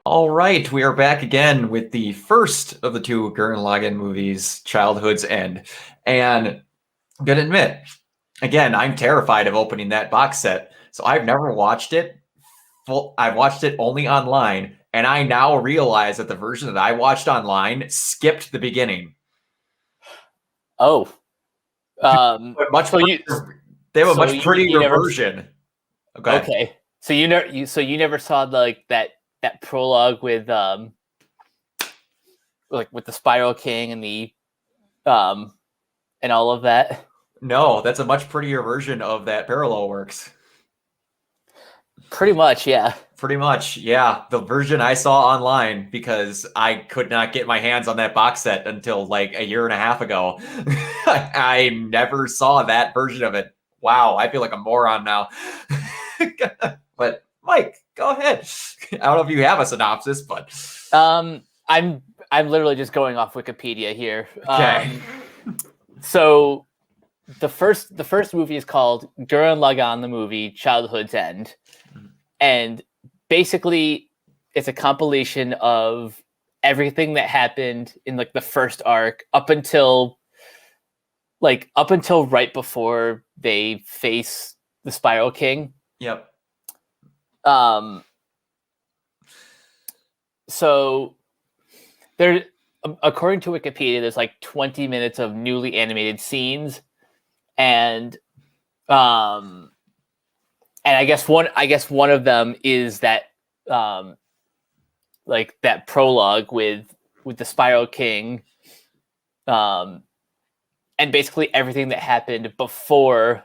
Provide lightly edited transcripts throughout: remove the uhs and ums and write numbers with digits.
All right, we are back again with the first of the two Gurren Lagann movies, Childhood's End. And I'm going to admit, again, I'm terrified of opening that box set. So I've never watched it. I've watched it only online, and I now realize that the version that I watched online skipped the beginning. Oh, Much so you they have a so much prettier never version. okay. So you never saw that prologue with with the Spiral King and the and all of that. No, that's a much prettier version of that Parallel Works. Pretty much, yeah. Pretty much, yeah. The version I saw online, because I could not get my hands on that box set until like a year and a half ago. I never saw that version of it. Wow, I feel like a moron now. But Mike, go ahead. I don't know if you have a synopsis, but I'm literally just going off Wikipedia here. okay. So the first movie is called Gurren Lagann, the movie Childhood's End, and basically it's a compilation of everything that happened in like the first arc up until right before they face the Spiral King. Yep. So there, according to Wikipedia, there's like 20 minutes of newly animated scenes, and I guess one of them is that like that prologue with the Spiral King, and basically everything that happened before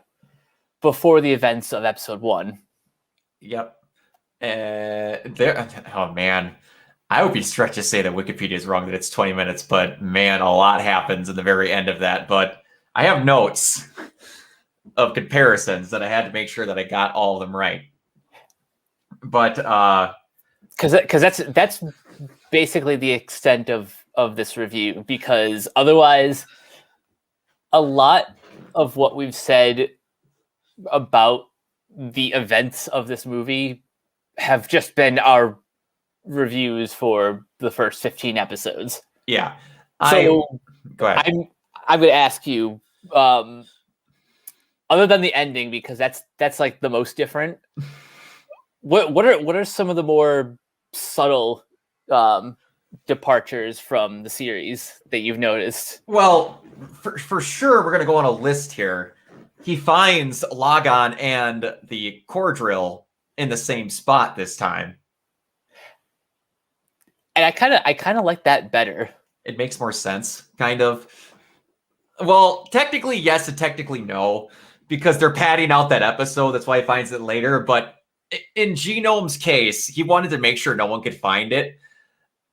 the events of episode 1. Yep. Oh man, I would be stretched to say that Wikipedia is wrong that it's 20 minutes, but man, a lot happens in the very end of that. But I have notes of comparisons that I had to make sure that I got all of them right. But because that's basically the extent of this review, because otherwise a lot of what we've said about the events of this movie have just been our reviews for the first 15 episodes. Yeah. So go ahead. I'm going to ask you, other than the ending, because that's like the most different, what are some of the more subtle departures from the series that you've noticed? Well, for sure, we're going to go on a list here. He finds Lagann and the core drill in the same spot this time. And I kind of like that better. It makes more sense, kind of. Well, technically yes and technically no, because they're padding out that episode. That's why he finds it later. But in Genome's case, he wanted to make sure no one could find it.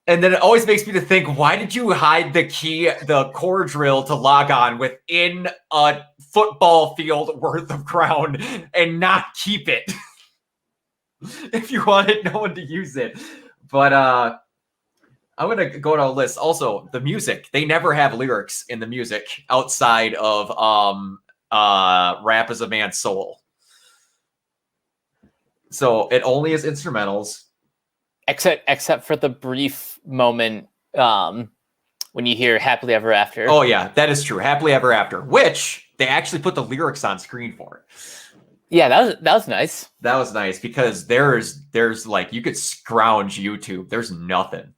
And then it always makes me to think, why did you hide the core drill to Lagann within a football field worth of ground and not keep it? If you wanted no one to use it. But I'm going to go to a list. Also, the music. They never have lyrics in the music outside of Rap is a Man's Soul. So it only is instrumentals. Except for the brief moment when you hear Happily Ever After. Oh, yeah, that is true. Happily Ever After, which they actually put the lyrics on screen for. Yeah, that was nice. That was nice, because there's like, you could scrounge YouTube. There's nothing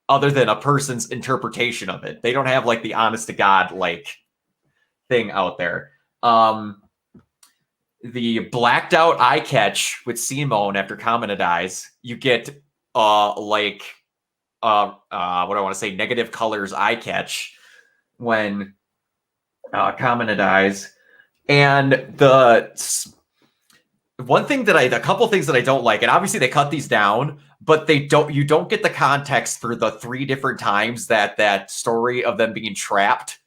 other than a person's interpretation of it. They don't have like the honest to God like thing out there. The blacked out eye catch with Simone after Kamina dies, you get what do I want to say, negative colors eye catch when Kamina dies. And a couple things that I don't like, and obviously they cut these down, but you don't get the context for the 3 different times that story of them being trapped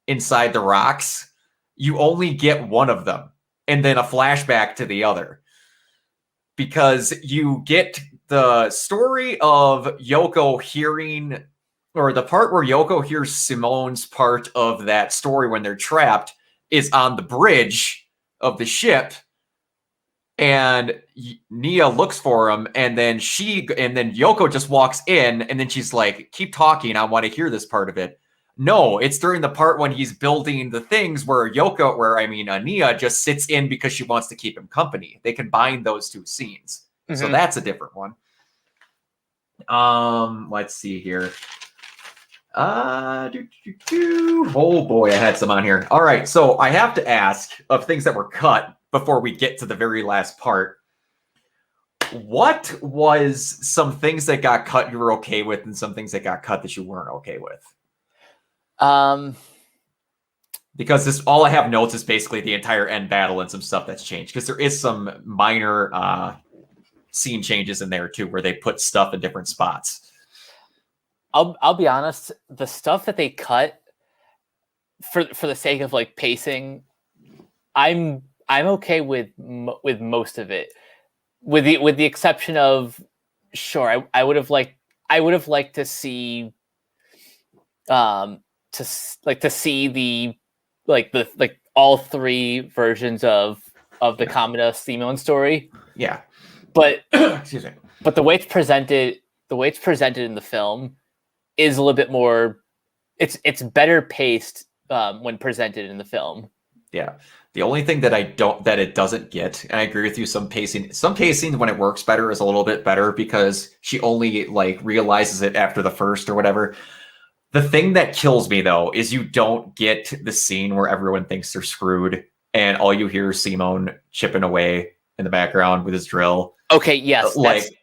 inside the rocks. You only get one of them, and then a flashback to the other, because you get the story of Yoko hearing, or the part where Yoko hears Simone's part of that story when they're trapped is on the bridge of the ship. and Nia looks for him, and then Yoko just walks in, and then she's like, keep talking, I want to hear this part of it. No, it's during the part when he's building the things where Nia just sits in because she wants to keep him company. They combine those two scenes. Mm-hmm. So that's a different one. Let's see here. Oh boy, I had some on here. All right, so I have to ask of things that were cut before we get to the very last part. What was some things that got cut you were okay with, and some things that got cut that you weren't okay with? Because this, all I have notes is basically the entire end battle and some stuff that's changed. Because there is some minor scene changes in there too, where they put stuff in different spots. I'll be honest, the stuff that they cut for the sake of like pacing, I'm okay with most of it, with the exception of, sure, I would have liked to see to see the all three versions of the Kamina Simon story. Yeah, but excuse me. But the way it's presented in the film is a little bit more. It's better paced when presented in the film. Yeah. The only thing that it doesn't get, and I agree with you, some pacing when it works better is a little bit better because she only like realizes it after the first or whatever. The thing that kills me though is you don't get the scene where everyone thinks they're screwed and all you hear is Simone chipping away in the background with his drill. Okay, yes,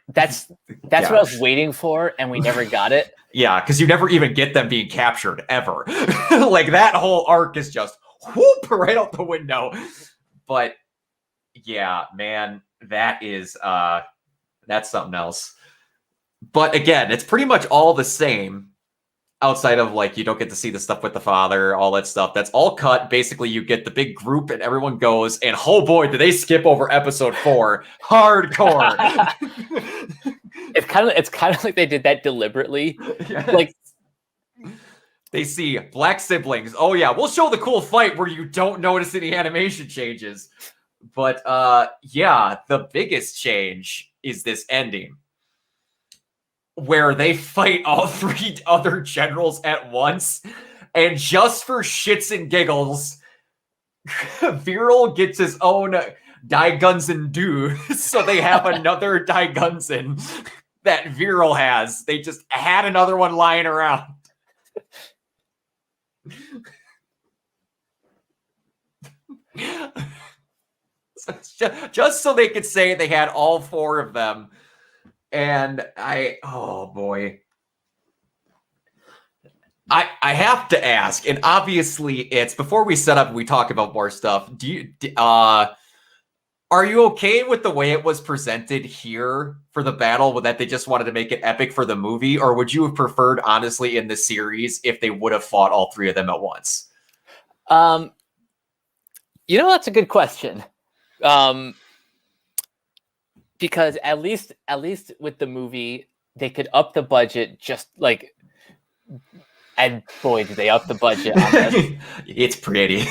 that's what I was waiting for, and we never got it. Yeah, because you never even get them being captured ever. Like that whole arc is just whoop right out the window. But yeah, man, that is that's something else. But again, it's pretty much all the same. Outside of like, you don't get to see the stuff with the father, all that stuff. That's all cut. Basically, you get the big group and everyone goes, and oh boy, do they skip over episode 4. Hardcore. It's kind of like they did that deliberately. Yes. Like they see black siblings. Oh yeah, we'll show the cool fight where you don't notice any animation changes. But yeah, the biggest change is this ending, where they fight all 3 other generals at once. And just for shits and giggles, Viral gets his own Daigunzen dude. So they have another Daigunzen that Viral has. They just had another one lying around. Just so they could say they had all 4 of them. And oh boy. I have to ask, and obviously it's before we set up and we talk about more stuff. Are you okay with the way it was presented here for the battle, with that they just wanted to make it epic for the movie, or would you have preferred, honestly, in the series if they would have fought all 3 of them at once? That's a good question. Because at least with the movie, they could up the budget just like, and boy, did they up the budget on this. It's pretty.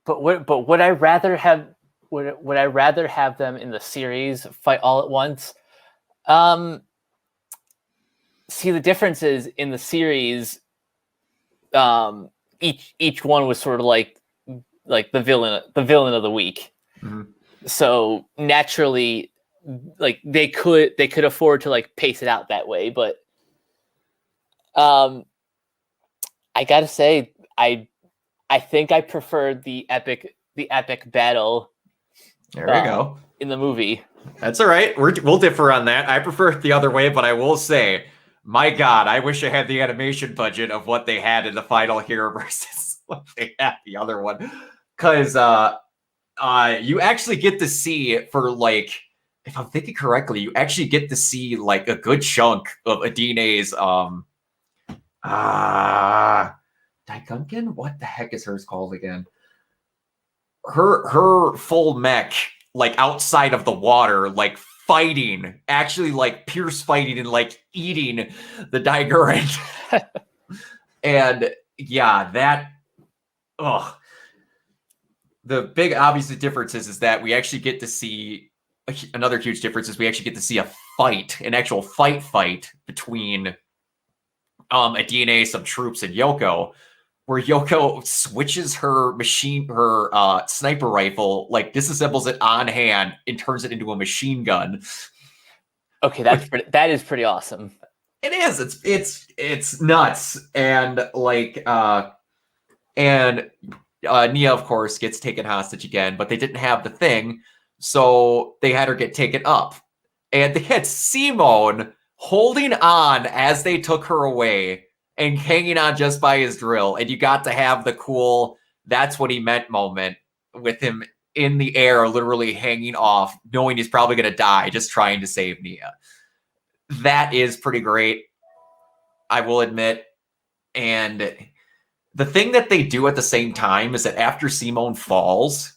But would I rather have them in the series fight all at once? See, the difference is in the series, each one was sort of like the villain of the week. Mm-hmm. So naturally, like they could afford to like pace it out that way. But I gotta say, I think I prefer the epic battle. There we go. In the movie. That's all right. We'll differ on that. I prefer it the other way, but I will say, my God, I wish I had the animation budget of what they had in the final here versus what they had the other one. Because you actually get to see, for like, if I'm thinking correctly, you actually get to see like a good chunk of Adine's Daigunken? What the heck is hers called again? Her full mech, like outside of the water, like fighting, actually like Pierce fighting and like eating the Gurren. And yeah, that the big obvious difference is that we actually get to see another huge difference is we actually get to see a fight, an actual fight between a DNA, some troops, and Yoko, where Yoko switches her sniper rifle, like disassembles it on hand and turns it into a machine gun. Okay, that is pretty awesome. It is. It's nuts. And like Nia, of course, gets taken hostage again, but they didn't have the thing, so they had her get taken up. And they had Simone holding on as they took her away and hanging on just by his drill. And you got to have the cool "that's what he meant" moment with him in the air, literally hanging off, knowing he's probably going to die, just trying to save Nia. That is pretty great, I will admit. And the thing that they do at the same time is that after Simone falls,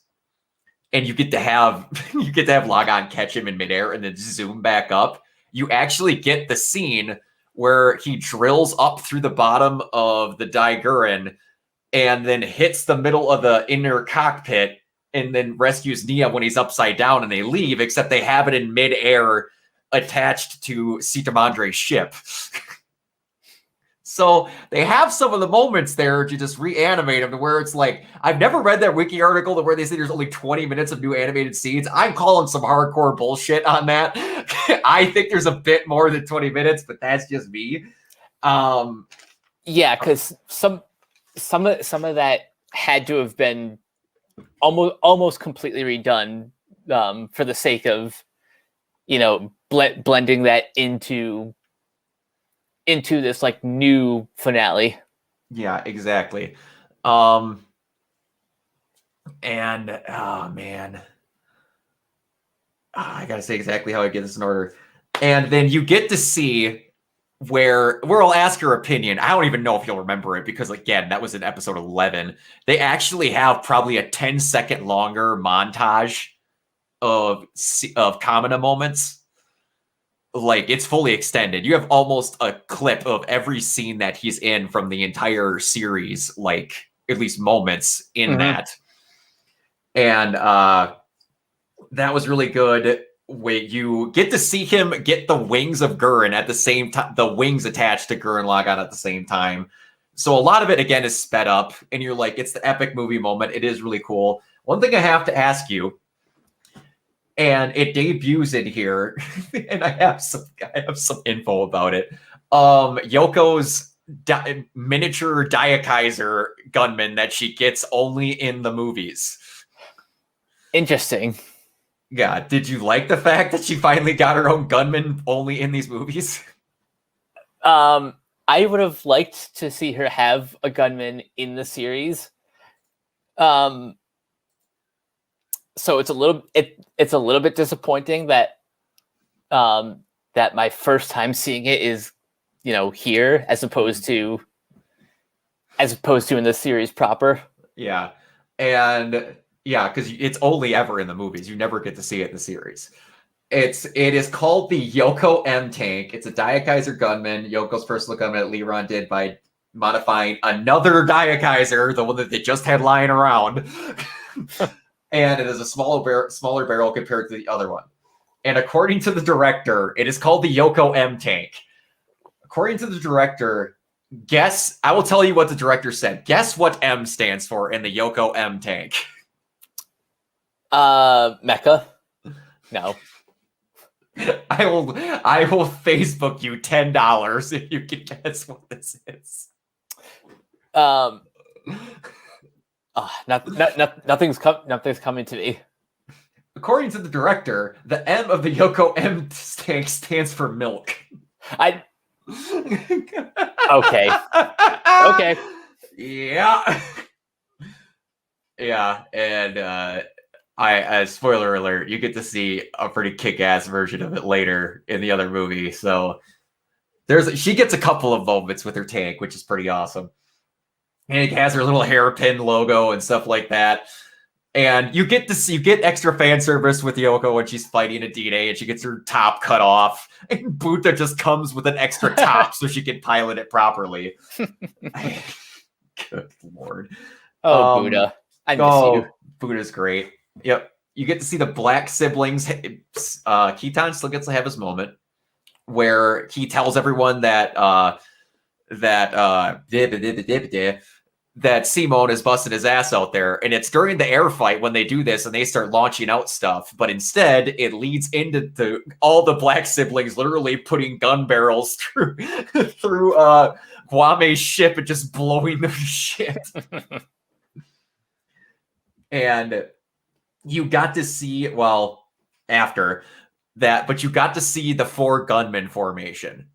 and you get to have Lagann catch him in midair and then zoom back up, you actually get the scene where he drills up through the bottom of the Gurren and then hits the middle of the inner cockpit and then rescues Nia when he's upside down, and they leave, except they have it in midair attached to Citamandre's ship. So they have some of the moments there to just reanimate them to where it's like, I've never read that wiki article to where they say there's only 20 minutes of new animated scenes. I'm calling some hardcore bullshit on that. I think there's a bit more than 20 minutes, but that's just me. Yeah, because some of that had to have been almost completely redone for the sake of, blending that into this like new finale. Yeah, exactly. And oh man, I gotta say exactly how I get this in order. And then you get to see where I'll ask your opinion. I don't even know if you'll remember it, because again, that was in episode 11. They actually have probably a 10-second longer montage of Kamina moments. Like, it's fully extended. You have almost a clip of every scene that he's in from the entire series, like at least moments in that. And that was really good. Wait, you get to see him get the wings of Gurren at the same time, the wings attached to Gurren Lagann at the same time. So a lot of it, again, is sped up, and you're like, it's the epic movie moment. It is really cool. One thing I have to ask you, and it debuts in here, and I have some info about it. Yoko's miniature Diakaiser gunman that she gets only in the movies. Interesting. Yeah, did you like the fact that she finally got her own gunman only in these movies? I would have liked to see her have a gunman in the series. So it's a little bit disappointing that that my first time seeing it is, here as opposed to in the series proper. Yeah. And yeah, because it's only ever in the movies. You never get to see it in the series. It is called the Yoko M tank. It's a Diakaiser gunman. Yoko's personal gunman that Liron did by modifying another Diakaiser, the one that they just had lying around. And it is a smaller barrel compared to the other one. And according to the director, it is called the Yoko M tank. According to the director, I will tell you what the director said. Guess what M stands for in the Yoko M tank? Mecha? No. I will Facebook you $10 if you can guess what this is. Nothing's coming to me. According to the director, the M of the Yoko M tank stands for milk. Okay. Okay. Yeah. Yeah, and spoiler alert, you get to see a pretty kick-ass version of it later in the other movie. So she gets a couple of moments with her tank, which is pretty awesome. And it has her little hairpin logo and stuff like that. And you get extra fan service with Yoko when she's fighting a D-Day and she gets her top cut off. And Buddha just comes with an extra top so she can pilot it properly. Good Lord. Oh, Buddha. I miss you. Buddha's great. Yep. You get to see the black siblings. Keaton still gets to have his moment where he tells everyone that that Simone is busting his ass out there. And it's during the air fight when they do this and they start launching out stuff. But instead, it leads into all the black siblings literally putting gun barrels through Guame's ship and just blowing their shit. And you got to see, well, after that, but you got to see the 4 gunman formation.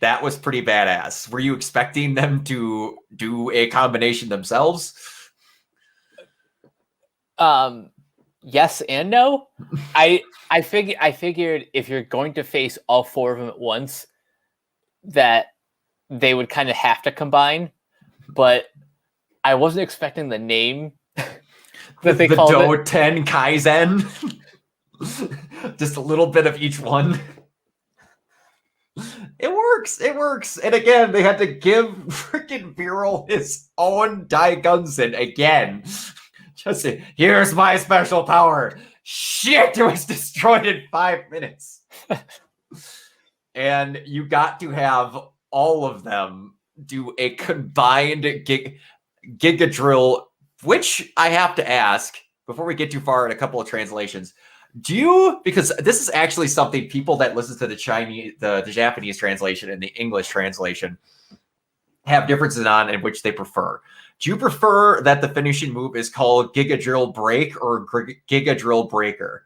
That was pretty badass. Were you expecting them to do a combination themselves? Yes and no. I figured if you're going to face all 4 of them at once, that they would kind of have to combine. But I wasn't expecting the name that they called it. Doten Kaizen. Just a little bit of each one. It works. And again, they had to give freaking Viral his own Daigunsen again. Just say, here's my special power. Shit, it was destroyed in 5 minutes. And you got to have all of them do a combined Giga Drill, which I have to ask, before we get too far in a couple of translations, because this is actually something people that listen to the Japanese translation and the English translation have differences on in which they prefer. Do you prefer that the finishing move is called Giga Drill Break or Giga Drill Breaker?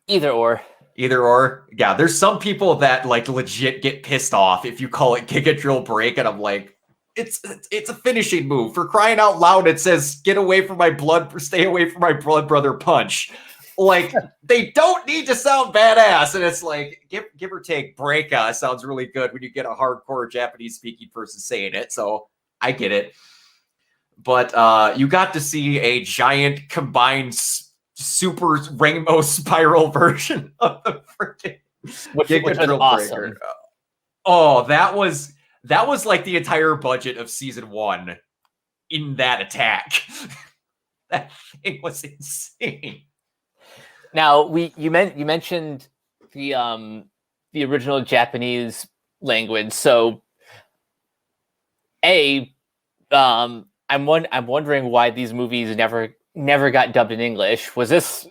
Either or. Yeah, there's some people that like legit get pissed off if you call it Giga Drill Break, and I'm like, it's a finishing move. For crying out loud, it says stay away from my blood brother punch. Like, they don't need to sound badass. And it's like, give or take, Breaka sounds really good when you get a hardcore Japanese speaking person saying it. So I get it. But you got to see a giant combined super rainbow spiral version of the freaking Giga Drill awesome. Breaker. Oh, that was like the entire budget of season 1 in that attack. That thing was insane. Now, you mentioned the original Japanese language. So, I'm wondering why these movies never got dubbed in English. Was this?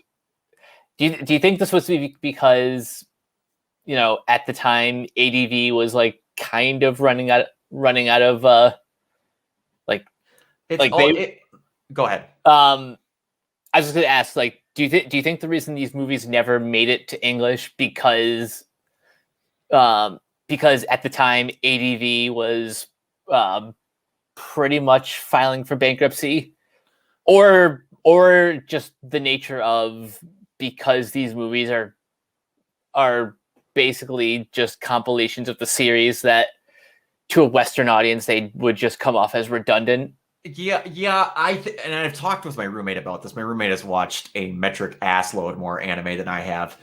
Do you think this was because, at the time ADV was like kind of running out of go ahead. I was just gonna ask, like, do you think the reason these movies never made it to English because at the time ADV was pretty much filing for bankruptcy, or just the nature of, because these movies are basically just compilations of the series that to a Western audience they would just come off as redundant? Yeah. And I've talked with my roommate about this. My roommate has watched a metric assload more anime than I have.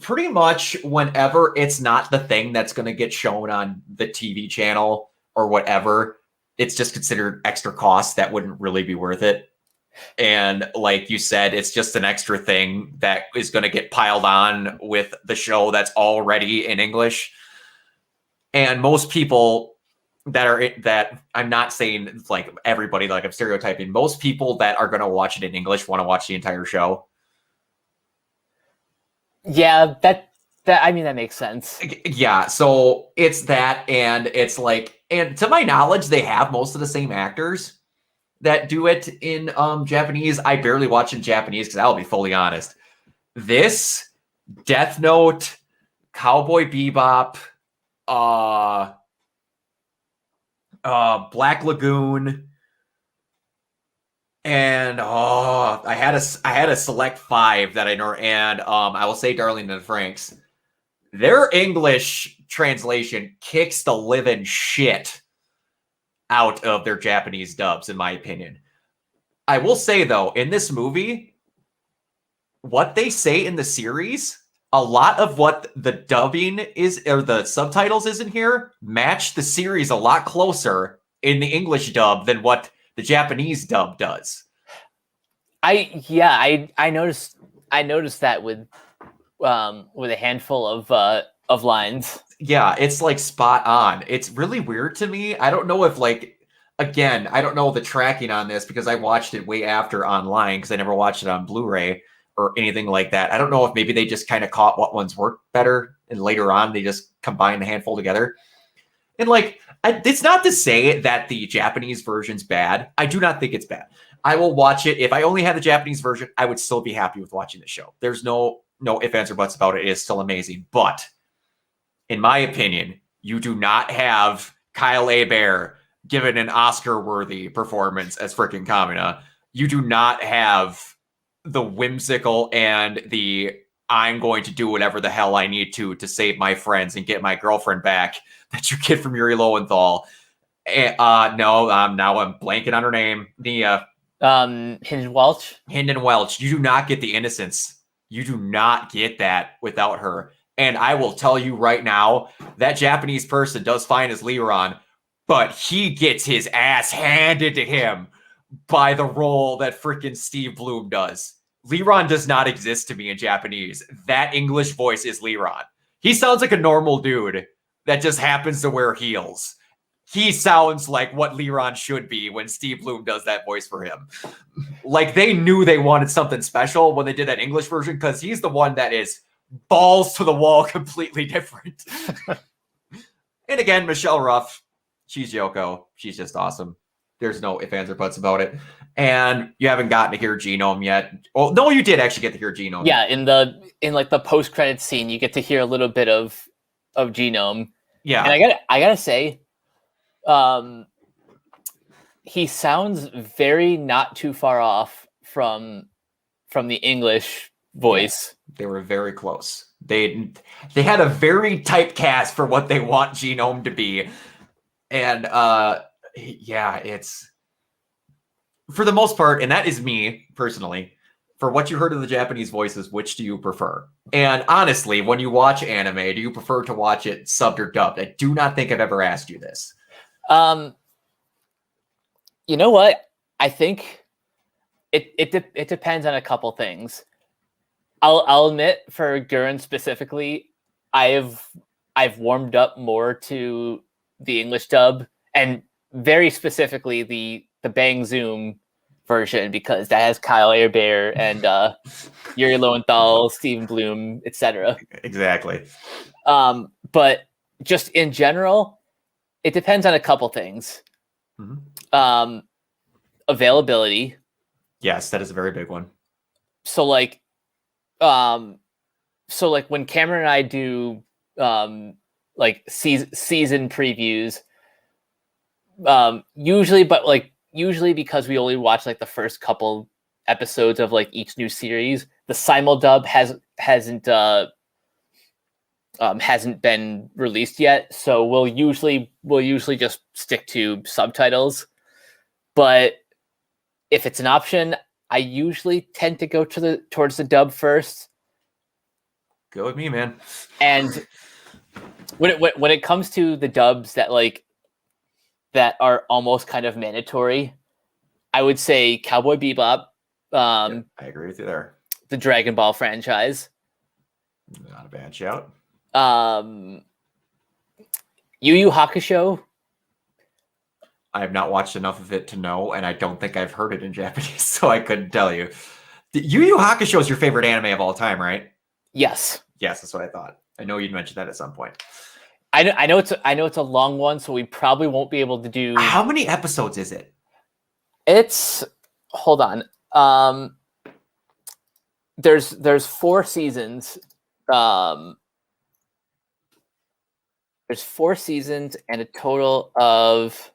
Pretty much whenever it's not the thing that's going to get shown on the TV channel or whatever, it's just considered extra cost that wouldn't really be worth it. And like you said, it's just an extra thing that is going to get piled on with the show that's already in English. And most people that I'm not saying like everybody, like I'm stereotyping, most people that are going to watch it in English want to watch the entire show. Yeah, that makes sense. Yeah, so it's that, and it's like, and to my knowledge, they have most of the same actors that do it in Japanese. I barely watch in Japanese because I'll be fully honest. This, Death Note, Cowboy Bebop, Black Lagoon, and I had a select 5 that I know, and I will say Darling in the Franxx. Their English translation kicks the living shit out of their Japanese dubs, in my opinion. I will say, though, in this movie, what they say in the series, a lot of what the dubbing is, or the subtitles is in here, match the series a lot closer in the English dub than what The Japanese dub does. I noticed that with a handful of lines. Yeah, it's like spot on. It's really weird to me. I don't know if again, I don't know the tracking on this because I watched it way after online because I never watched it on Blu-ray or anything like that. I don't know if maybe they just kind of caught what ones worked better and later on they just combined the handful together. And it's not to say that the Japanese version's bad. I do not think it's bad. I will watch it. If I only had the Japanese version, I would still be happy with watching the show. There's no ifs, ands, or buts about it. It is still amazing. But in my opinion, you do not have Kyle Hebert given an Oscar-worthy performance as freaking Kamina. You do not have the whimsical and the I'm going to do whatever the hell I need to save my friends and get my girlfriend back that you get from Yuri Lowenthal. Now I'm blanking on her name. Hynden Welch. Hynden Welch. You do not get the innocence. You do not get that without her. And I will tell you right now, that Japanese person does fine as Liron, but he gets his ass handed to him by the role that freaking Steve Bloom does. Liron does not exist to me in Japanese. That English voice is Liron. He sounds like a normal dude that just happens to wear heels. He sounds like what Liron should be when Steve Bloom does that voice for him. Like they knew they wanted something special when they did that English version because he's the one that is balls to the wall completely different. And again, Michelle Ruff, she's Yoko. She's just awesome. There's no ifs, ands, or buts about it. And you haven't gotten to hear Genome yet. Well, no, you did actually get to hear Genome. Yeah, in the post-credit scene, you get to hear a little bit of Genome. Yeah. And I gotta say, he sounds very not too far off from the English voice. Yeah, they were very close. They had a very tight cast for what they want Genome to be. And yeah, it's for the most part, and that is me personally, for what you heard of the Japanese voices, which do you prefer? And honestly, when you watch anime, do you prefer to watch it subbed or dubbed? I do not think I've ever asked you this. You know what? I think it depends on a couple things. I'll admit for Gurren specifically, I've warmed up more to the English dub and very specifically the Bang Zoom version because that has Kyle Hebert and Yuri Lowenthal, Stephen Bloom, etc. Exactly. But just in general, it depends on a couple things. Mm-hmm. Availability. Yes, that is a very big one. So like when Cameron and I do like season previews, usually because we only watch like the first couple episodes of like each new series, the simuldub hasn't been released yet, so we'll usually just stick to subtitles. But if it's an option, I usually tend to go towards the dub first. Go with me, man. And when it comes to the dubs that are almost kind of mandatory, I would say Cowboy Bebop. I agree with you there. The Dragon Ball franchise. Not a bad shout. Yu Yu Hakusho. I have not watched enough of it to know, and I don't think I've heard it in Japanese, so I couldn't tell you. Yu Yu Hakusho is your favorite anime of all time, right? Yes. Yes, that's what I thought. I know you'd mentioned that at some point. I know it's a long one, so we probably won't be able to do. How many episodes is it? Hold on. There's 4 seasons. There's 4 seasons and a total of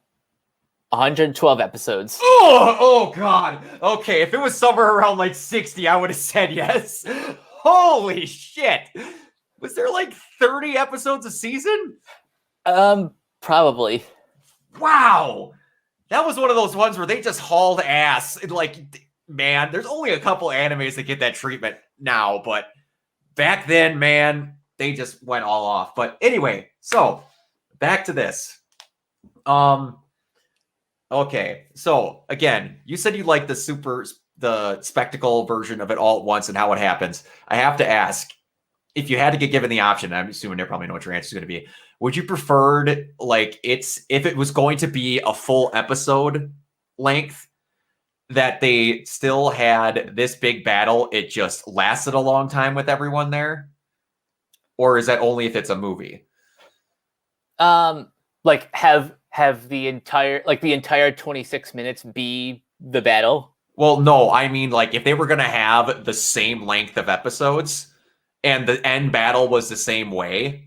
112 episodes. Oh God. Okay, if it was somewhere around like 60, I would have said yes. Holy shit. Was there like 30 episodes a season? Probably. Wow. That was one of those ones where they just hauled ass. Man, there's only a couple animes that get that treatment now, but back then, man, they just went all off. But anyway, so back to this. Okay, so again, you said you like the spectacle version of it all at once and how it happens. I have to ask, if you had to get given the option, I'm assuming they probably know what your answer is going to be. Would you preferred like if it was going to be a full episode length that they still had this big battle, it just lasted a long time with everyone there? Or is that only if it's a movie? Like have the entire 26 minutes be the battle. Well, no, I mean like if they were going to have the same length of episodes and the end battle was the same way,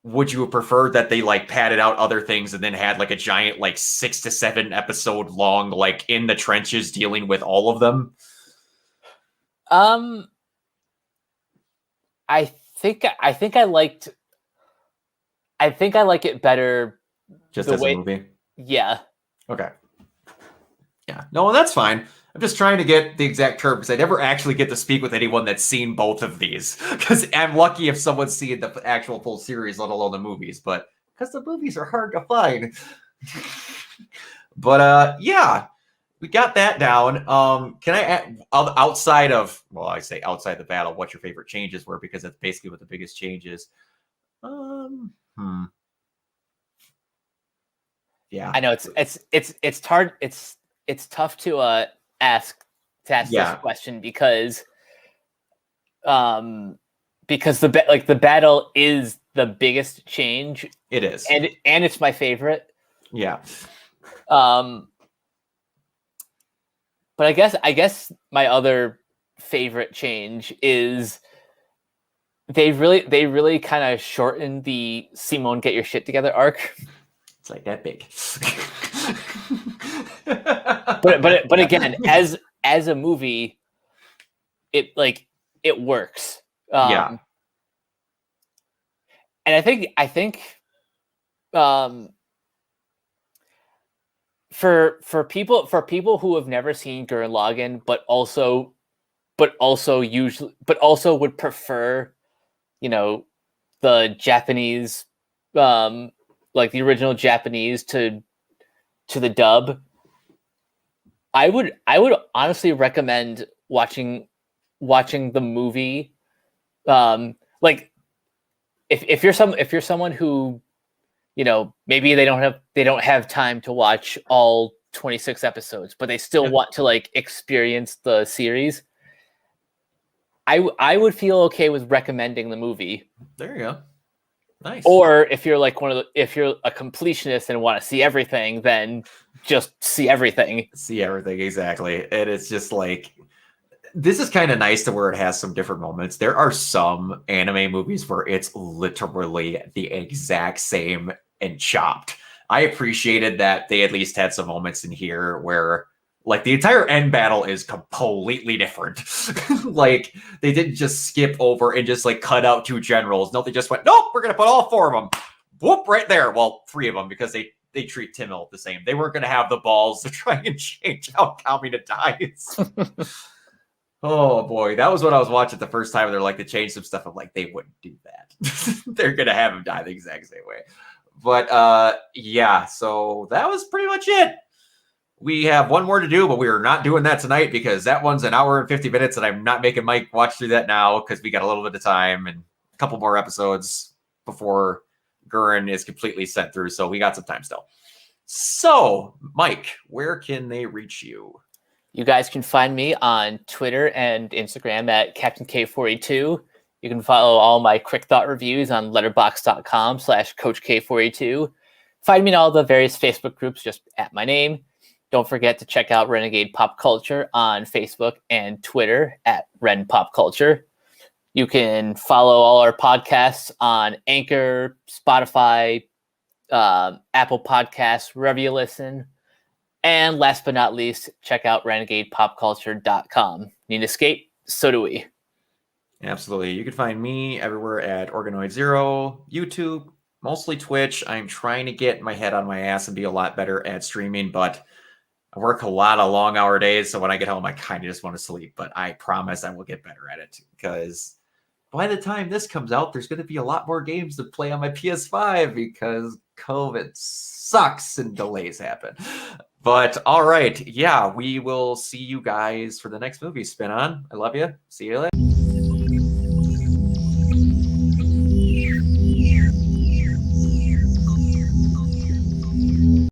would you have preferred that they like padded out other things and then had like a giant like 6 to 7 episode long like in the trenches dealing with all of them? I think I like it better Just the as way, a movie? yeah. Okay. Yeah. No, that's fine. I'm just trying to get the exact term because I never actually get to speak with anyone that's seen both of these. Because I'm lucky if someone's seen the actual full series, let alone the movies. But because the movies are hard to find. But yeah, we got that down. Can I add, outside of, well, I say outside the battle, what your favorite changes were, because that's basically what the biggest change is. Yeah. I know it's hard. It's tough to ask this question because the battle is the biggest change. It is, and it's my favorite. Yeah. But I guess my other favorite change is they really kind of shortened the Simone get your shit together arc. It's like that big. but again, as a movie, it works. Yeah. And I think for people who have never seen Gurren Lagann, but also would prefer, the Japanese, like the original Japanese to the dub, I would honestly recommend watching the movie. Like if you're someone who, maybe they don't have time to watch all 26 episodes, but they still want to like experience the series, I would feel okay with recommending the movie. There you go. Nice. Or if you're like if you're a completionist and want to see everything, then just see everything. See everything, exactly. And it's just like, this is kind of nice to where it has some different moments. There are some anime movies where it's literally the exact same and chopped. I appreciated that they at least had some moments in here where like the entire end battle is completely different. Like they didn't just skip over and just like cut out 2 generals. No, they just went, nope, we're going to put all 4 of them. Whoop, right there. Well, 3 of them, because they treat Timmel the same. They weren't going to have the balls to try and change how Kamina dies. Oh boy, that was what I was watching the first time. They're like, to change some stuff. I'm like, they wouldn't do that. They're going to have him die the exact same way. But yeah, so that was pretty much it. We have one more to do, but we are not doing that tonight because that one's an hour and 50 minutes, and I'm not making Mike watch through that now because we got a little bit of time and a couple more episodes before Gurren is completely sent through. So we got some time still. So, Mike, where can they reach you? You guys can find me on Twitter and Instagram at Captain K42. You can follow all my quick thought reviews on letterboxd.com/Coach K42. Find me in all the various Facebook groups just at my name. Don't forget to check out Renegade Pop Culture on Facebook and Twitter at Ren Pop Culture. You can follow all our podcasts on Anchor, Spotify, Apple Podcasts, wherever you listen. And last but not least, check out renegadepopculture.com. Need an escape? So do we. Absolutely. You can find me everywhere at Organoid Zero, YouTube, mostly Twitch. I'm trying to get my head on my ass and be a lot better at streaming, but I work a lot of long hour days. So when I get home, I kind of just want to sleep, but I promise I will get better at it because by the time this comes out, there's going to be a lot more games to play on my PS5 because COVID sucks and delays happen. But all right, yeah, we will see you guys for the next movie. Spin on. I love you. See you later.